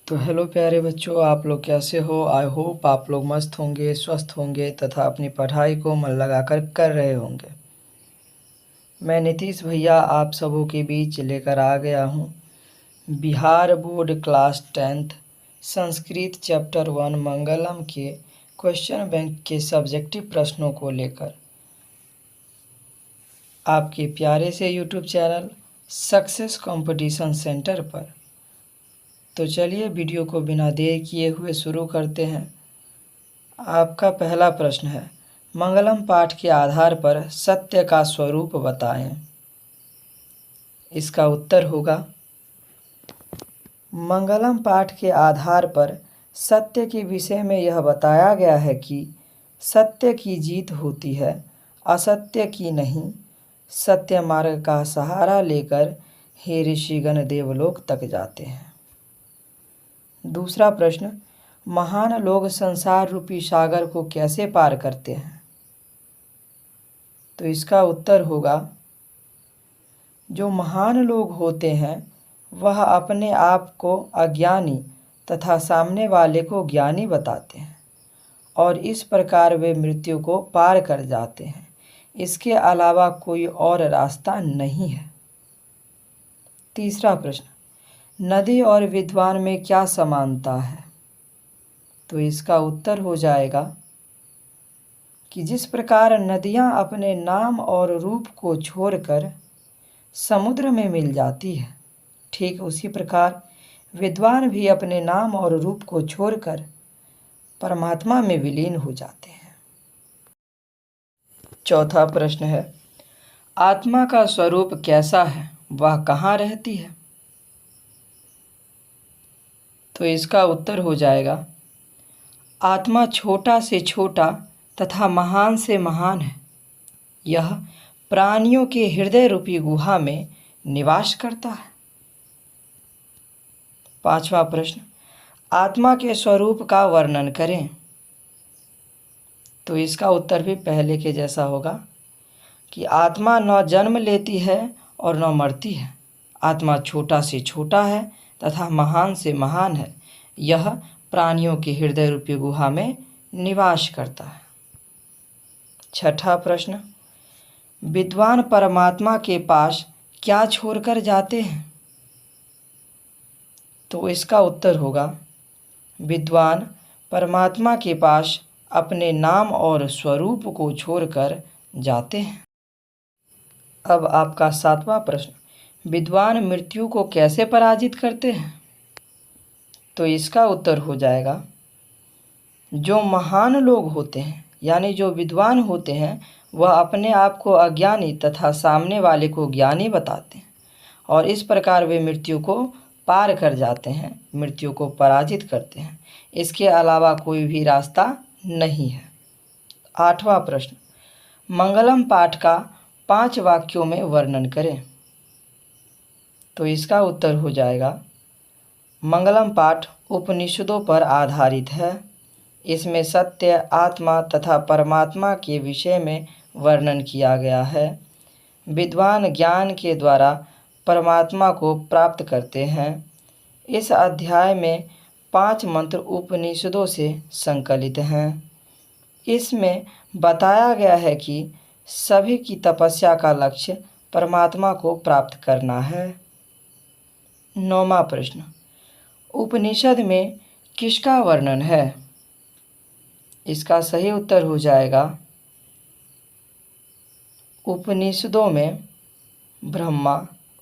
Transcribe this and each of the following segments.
तो हेलो प्यारे बच्चों, आप लोग कैसे हो। आई होप आप लोग मस्त होंगे, स्वस्थ होंगे तथा अपनी पढ़ाई को मन लगाकर कर रहे होंगे। मैं नीतीश भैया आप सबों के बीच लेकर आ गया हूँ Bihar board class 10th Sanskrit chapter 1 मंगलम के क्वेश्चन बैंक के सब्जेक्टिव प्रश्नों को लेकर आपके प्यारे से YouTube channel success competition centre पर। तो चलिए वीडियो को बिना देर किए हुए शुरू करते हैं। आपका पहला प्रश्न है, मंगलम पाठ के आधार पर सत्य का स्वरूप बताएं। इसका उत्तर होगा, मंगलम पाठ के आधार पर सत्य के विषय में यह बताया गया है कि सत्य की जीत होती है, असत्य की नहीं। सत्य मार्ग का सहारा लेकर हे ऋषिगण देवलोक तक जाते हैं। दूसरा प्रश्न, महान लोग संसार रूपी सागर को कैसे पार करते हैं। तो इसका उत्तर होगा, जो महान लोग होते हैं वह अपने आप को अज्ञानी तथा सामने वाले को ज्ञानी बताते हैं और इस प्रकार वे मृत्यु को पार कर जाते हैं। इसके अलावा कोई और रास्ता नहीं है। तीसरा प्रश्न, नदी और विद्वान में क्या समानता है। तो इसका उत्तर हो जाएगा कि जिस प्रकार नदियाँ अपने नाम और रूप को छोड़कर समुद्र में मिल जाती है, ठीक उसी प्रकार विद्वान भी अपने नाम और रूप को छोड़कर परमात्मा में विलीन हो जाते हैं। चौथा प्रश्न है, आत्मा का स्वरूप कैसा है, वह कहाँ रहती है। तो इसका उत्तर हो जाएगा, आत्मा छोटा से छोटा तथा महान से महान है। यह प्राणियों के हृदय रूपी गुहा में निवास करता है। पांचवा प्रश्न, आत्मा के स्वरूप का वर्णन करें। तो इसका उत्तर भी पहले के जैसा होगा कि आत्मा न जन्म लेती है और न मरती है। आत्मा छोटा से छोटा है तथा महान से महान है। यह प्राणियों के हृदय रूपी गुहा में निवास करता है। छठा प्रश्न, विद्वान परमात्मा के पास क्या छोड़कर जाते हैं। तो इसका उत्तर होगा, विद्वान परमात्मा के पास अपने नाम और स्वरूप को छोड़कर जाते हैं। अब आपका सातवां प्रश्न, विद्वान मृत्यु को कैसे पराजित करते हैं। तो इसका उत्तर हो जाएगा, जो महान लोग होते हैं यानी जो विद्वान होते हैं वह अपने आप को अज्ञानी तथा सामने वाले को ज्ञानी बताते हैं और इस प्रकार वे मृत्यु को पार कर जाते हैं, मृत्यु को पराजित करते हैं। इसके अलावा कोई भी रास्ता नहीं है। आठवां प्रश्न, मंगलम पाठ का 5 वाक्यों में वर्णन करें। तो इसका उत्तर हो जाएगा, मंगलम पाठ उपनिषदों पर आधारित है। इसमें सत्य, आत्मा तथा परमात्मा के विषय में वर्णन किया गया है। विद्वान ज्ञान के द्वारा परमात्मा को प्राप्त करते हैं। इस अध्याय में 5 मंत्र उपनिषदों से संकलित हैं। इसमें बताया गया है कि सभी की तपस्या का लक्ष्य परमात्मा को प्राप्त करना है। 9वां प्रश्न, उपनिषद में किसका वर्णन है। इसका सही उत्तर हो जाएगा, उपनिषदों में ब्रह्मा,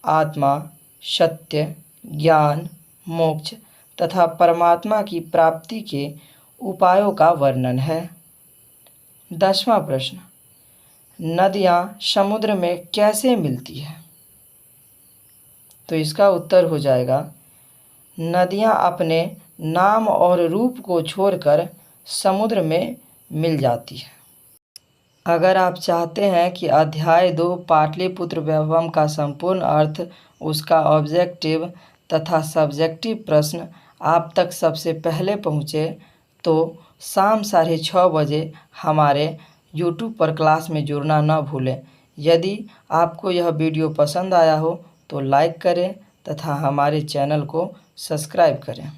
आत्मा, सत्य, ज्ञान, मोक्ष तथा परमात्मा की प्राप्ति के उपायों का वर्णन है। 10वां प्रश्न, नदियाँ समुद्र में कैसे मिलती है। तो इसका उत्तर हो जाएगा, नदियाँ अपने नाम और रूप को छोड़कर समुद्र में मिल जाती है। अगर आप चाहते हैं कि अध्याय 2 पाटलिपुत्र वैभवम का संपूर्ण अर्थ, उसका ऑब्जेक्टिव तथा सब्जेक्टिव प्रश्न आप तक सबसे पहले पहुँचे, तो शाम 6:30 बजे हमारे YouTube पर क्लास में जुड़ना न भूलें। यदि आपको यह वीडियो पसंद आया हो तो लाइक करें तथा हमारे चैनल को सब्सक्राइब करें।